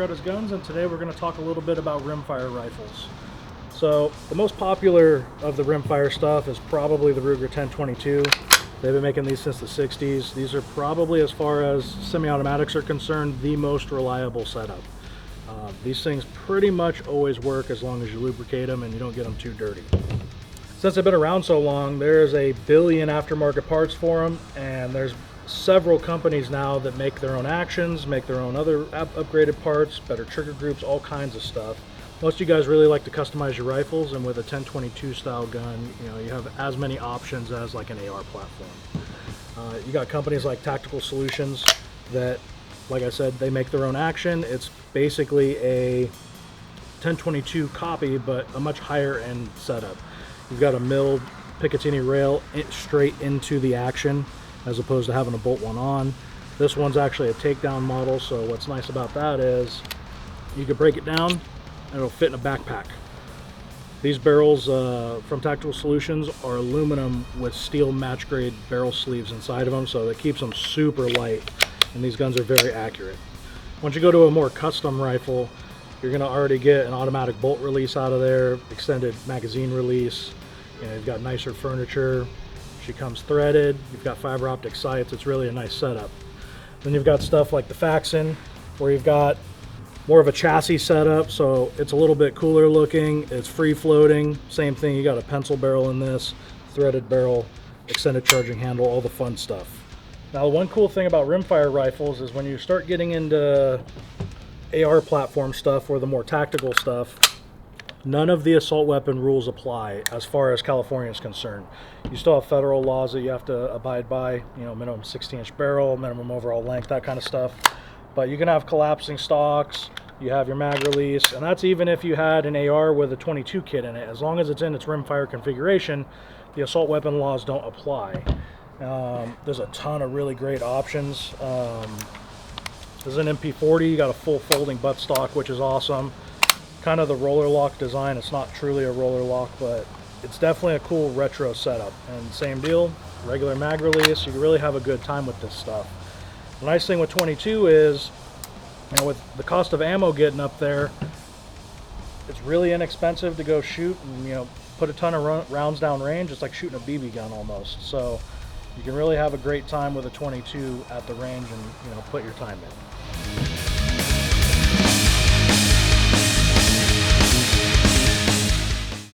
GRETA'S Guns, and today we're going to talk a little bit about rimfire rifles. So the most popular of the rimfire stuff is probably the Ruger 1022. They've been making these since the 60s. These are probably, as far as semi-automatics are concerned, the most reliable setup. These things pretty much always work as long as you lubricate them and you don't get them too dirty. Since they've been around so long, there's a billion aftermarket parts for them, and there's several companies now that make their own actions, make their own other upgraded parts, better trigger groups, all kinds of stuff. Most of you guys really like to customize your rifles, and with a 1022 style gun, you have as many options as like an AR platform. You got companies like Tactical Solutions that, like I said, they make their own action. It's basically a 1022 copy, but a much higher end setup. You've got a milled Picatinny rail straight into the action, as opposed to having to bolt one on. This one's actually a takedown model, so what's nice about that is you can break it down and it'll fit in a backpack. These barrels from Tactical Solutions are aluminum with steel match grade barrel sleeves inside of them, so it keeps them super light, and these guns are very accurate. Once you go to a more custom rifle, you're going to already get an automatic bolt release out of there, extended magazine release. You've got nicer furniture. She comes threaded. You've got fiber optic sights. It's really a nice setup. Then you've got stuff like the Faxon, where you've got more of a chassis setup, so it's a little bit cooler looking. It's free floating. Same thing, you got a pencil barrel in this, threaded barrel, extended charging handle, all the fun stuff. Now, one cool thing about rimfire rifles is when you start getting into AR platform stuff or the more tactical stuff, none of the assault weapon rules apply as far as California is concerned. You still have federal laws that you have to abide by, minimum 16-inch barrel, minimum overall length, that kind of stuff. But you can have collapsing stocks, you have your mag release, and that's even if you had an AR with a 22 kit in it. As long as it's in its rimfire configuration, the assault weapon laws don't apply. There's a ton of really great options. There's an MP40, you got a full folding buttstock, which is awesome. Kind of the roller lock design. It's not truly a roller lock, but it's definitely a cool retro setup. And same deal, regular mag release. You can really have a good time with this stuff. The nice thing with 22 is, with the cost of ammo getting up there, it's really inexpensive to go shoot and put a ton of rounds down range. It's like shooting a BB gun almost. So you can really have a great time with a 22 at the range and put your time in.